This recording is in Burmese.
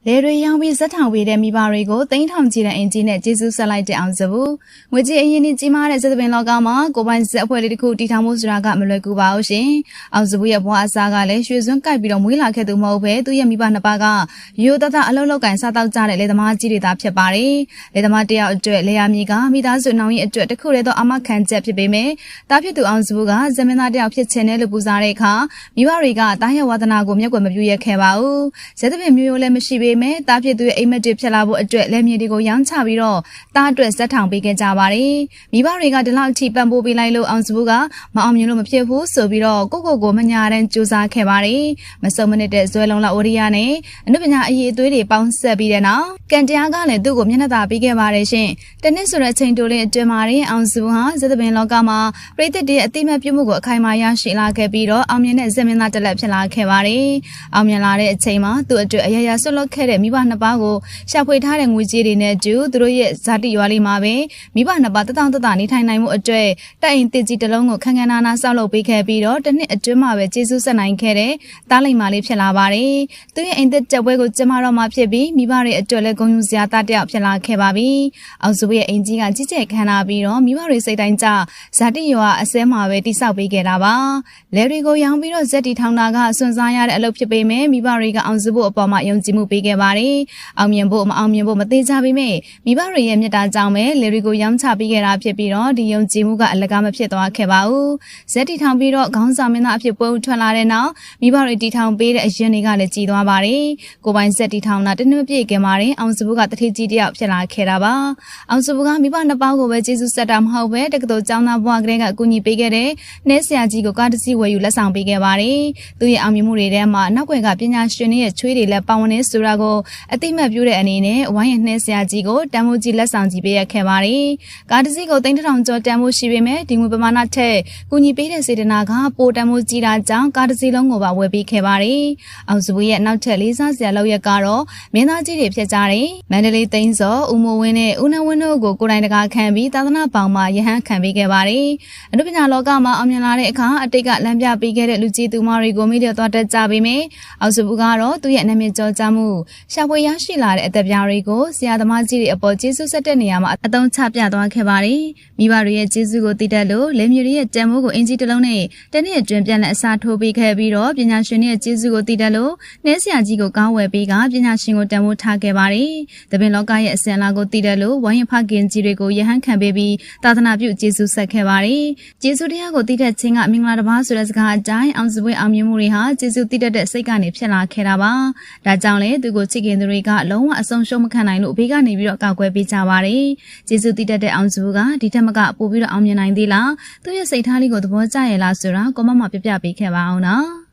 လေတွေရောင်းပြီးဇက်ထောင်ပေးတဲ့မိဘတွေကိုသိန်းထောင်ချီတဲ့အင်ဂျီနဲ့ကျေးဇူးဆက်လိုက်တဲ့အောင်စဘူးငွေကြေးအရင်ကြီးမားတဲ့ဇက်သပင်လောကမှာကိုပိုင်ဇက်အဖွဲ့လေးတစ်ခုတည်ထောင်မှုဆိုတာကမလွယ်ကူပါဘူးရှင်အောင်စဘူးရဲ့ဘဝအစားကလည်းရွှေစွန်းကိုက်ပြီးတော့မွေးလာခဲ့သူမဟုတ်ပဲသူ့ရဲ့မိဘနှစ်ပါးကရိုးသားသားအလုပ်လုပ်ကင်စားတောက်ကြတဲ့လေသမားကြီးတွေသာဖြစ်ပါတယ်လေသမားတယောက်အတွက်လေယာမြေကမိသားစုနှောင်ရင်အတွက်တစ်ခုတည်းသောအမခံချက်ဖြစ်ပေမဲ့တားဖြစ်သူအောင်စဘူးကဇမင်းသားတယောက်ဖြစ်ချင်တယ်လို့ပူဇော်တဲ့အခါမိဘတွေကတားရဲ့ဝါသနာကိုမျက်ကွယ်မပြုရခဲ့ပါဘူးဇက်သပင်မျိုးရိုးလည်းမရှိပေမဲ့တားဖြစ်သူအိမ်မက်တွေဖြစ်လာဖို့အတွက်လက်မြေတွေကိုရောင်းချပြီးတော့တားအတွက်ဇက်ထောင်ပေးခဲ့ကြပါတယ်။မိဘတွေကဒီလောက်ထိပံ့ပိုးပေးလိုက်လို့အောင်စဘူးကမအောင်မြင်လို့မဖြစ်ဘူးဆိုပြီးတော့ကိုမညာတန်းစူးစမ်းခဲ့ပါတယ်။မစုံမနစ်တဲ့ဇွဲလုံးလောက်ဝရိယနဲ့အနုပညာအရေးအသွေးတွေပေါင်းဆက်ပြီးတဲ့နောက်ကန်တရားကလည်းသူ့ကိုမျက်နှာသာပေးခဲ့ပါတယ်ရှင်။တနစ်ဆိုတဲ့ချိန်တိုလေးအတွင်းမှာအောင်စဘူးဟာဇက်သပင်လောကမှာပြည်သက်တဲ့အတိမတ်ပြုမှုကိုအခိုင်အမာရရှိလာခဲ့ပြီးတော့အောင်မြင်တဲ့ဇက်မင်းသားတစ်လက်ဖြစ်လာခဲ့ပါတယ်။အောင်မြင်လာတဲ့အချိန်မှာသူ့အတွက်အရာရာဆွတ်လွတ်ခဲ့တဲ့မိဘနှစ်ပါးကိုရှာဖွေထားတဲ့ငွေကြေးတွေနဲ့ကျူသူတို့ရဲ့ဇာတိရွာလေးမှာပဲမိဘနှစ်ပါးတတနေထိုင်နိုင်မှုအတွက်တိုက်အိမ်တစ်ကြီးတစ်လုံးကိုခန်းခန်းနာနာဆောက်လုပ်ပေးခဲ့ပြီးတော့တစ်နှစ်အတွင်းမှာပဲကျေးဇူးဆက်နိုင်ခဲ့တဲ့တားလိမ့်မာလေးဖြစ်လာပါတယ်။သူရဲ့အိမ်သက်တက်ပွဲကိုကျမတော်မှာဖြစ်ပြီးမိဘတွေအတွက်လည်းဂုဏ်ယူစရာတားတယောက်ဖြစ်လာခဲ့ပါပြီ။အောင်စုရဲ့အိမ်ကြီးကကြီးကျယ်ခမ်းနားပြီးတော့မိဘတွေစိတ်တိုင်းကြဇာတိရွာအစဲမှာပဲတိဆောက်ပေးခဲ့တာပါ။လဲတွေကိုရောင်းပြီးတော့ဇက်တီထောင်တာကစွန့်စားရတဲ့အလုပ်ဖြစ်ပေမဲ့မိဘတွေကအောင်စုအပေါ်မှာယုံကြည်မှုပေးခဲ့ပါတယ်။အောင်မြင်ဖို့မအောင်မြင်ဖို့မသေးကြပေမဲ့မိဘတွေရဲ့မြတ်တာကြောင့်ပဲလေရီကိုရောင်းချပေးခဲ့တာဖြစ်ပြီးတော့ဒီယုံကြည်မှုကအလကားမဖြစ်သွားခဲ့ပါဘူးဇက်တီထောင်ပြီးတော့ခေါင်းဆောင်မင်းသားအဖြစ်ပွဲဦးထွက်လာတဲ့နောက်မိဘတွေတီထောင်ပေးတဲ့အရင်တွေကလည်းကြည်သွားပါတယ်ကိုပိုင်ဇက်တီထောင်တာတနည်းပြည့်ခင်ပါတယ်အောင်စဘူးကတတိကြီးတယောက်ဖြစ်လာခဲ့တာပါအောင်စဘူးကမိဘနှစ်ပေါင်းကိုပဲကျေးဇူးဆက်တာမဟုတ်ပဲတက္ကသိုလ်ကျောင်းသားဘဝကလေးကအကူအညီပေးခဲ့တဲ့နှဲဆရာကြီးကိုကားတစ်စီးဝယ်ယူလက်ဆောင်ပေးခဲ့ပါတယ်သူရဲ့အောင်မြင်မှုတွေထဲမှာနောက်ွယ်ကပညာရှင်တွေရဲ့ချွေးတွေလည်းပါဝင်နေဆိုတာကိုအသိမှတ်ပြုတဲ့အနေနဲ့ဝိုင်းရနှဲဆရာကြီးကိုတန်မိုးကြီးလက်ဆောင်ကြီးပေးရခဲ့ပါတယ်။ကားတစ်စီးကို3000ကျော်တန်မိုးရှိပေမဲ့ဒီငွေပမာဏထက်ကူညီပေးတဲ့စေတနာကပိုတန်မိုးကြီးတာကြောင့်ကားတစ်စီးလုံးကိုပါဝယ်ပေးခဲ့ပါတယ်။အောင်စဘူးရဲ့နောက်ထပ်လေးစားစရာလောက်ရက်ကတော့မင်းသားကြီးတွေဖြစ်ကြတယ်။မန္တလေးသိန်းစော်ဦးမိုးဝင်းနဲ့ဦးနှဝင်းတို့ကိုကိုယ်တိုင်တကာခံပြီးသာသနာပေါင်းမှာရဟန်းခံပေးခဲ့ပါတယ်။အနုပညာလောကမှာအောင်မြင်လာတဲ့အခါအတိတ်ကလမ်းပြပေးခဲ့တဲ့လူကြီးသူမတွေကိုမိတဲ့သွားတတ်ကြပေမဲ့အောင်စဘူးကတော့သူ့ရဲ့နာမည်ကျော်ကြမှုရှာဖွေရရှိလာတဲ့အသက်ပြားတွေကိုဆရာသမားကြီးတွေအပေါ်ကျေးဇူးဆက်တဲ့နေရာမှာအသုံးချပြသွားခဲ့ပါတယ်။မိဘတွေရဲ့ကျေးဇူးကိုသိတတ်လို့လေမြေတွေရဲ့တန်မိုးကိုအင်ဂျီတစ်လုံးနဲ့တနေ့အတွင်းပြန်လည်အစားထိုးပေးခဲ့ပြီးတော့ပညာရှင်တွေရဲ့ကျေးဇူးကိုသိတတ်လို့နှဲဆရာကြီးကိုကောင်းဝယ်ပေးကပညာရှင်ကိုတန်မိုးထားခဲ့ပါတယ်။သပင်လောကရဲ့အစင်အလာကိုသိတတ်လို့ဝိုင်းရဖခင်ကြီးတွေကိုယဟန်ခံပေးပြီးသာသနာပြုကျေးဇူးဆက်ခဲ့ပါတယ်။ကျေးဇူးတရားကိုသိတတ်ခြင်းကမင်္ဂလာတစ်ပါးဆိုတဲ့စကားအတိုင်းအောင်စပွဲအောင်မြင်မှုတွေဟာကျေးဇူးသိတတ်တဲ့စိတ်ကနေဖြစ်လာခဲ့တာပါ။ဒါကြောင့်လေသူကိုချစ်ခင်သူတွေကလုံးဝအဆုံးရှုံးမခံနိုင်လို့ဘေးကနေပြီးတော့ကောက်ွယ်ပေးကြပါတယ်။ကျေးဇူးတည်တတ်တဲ့အောင်စုကဒီထက်မကပို့ပြီးတော့အောင်မြင်နိုင်သေးလား။သူ့ရဲ့စိတ်ထားလေးကိုသဘောကျရဲ့လားဆိုတာကိုမမပြပြပေးခဲ့ပါအောင်နော်။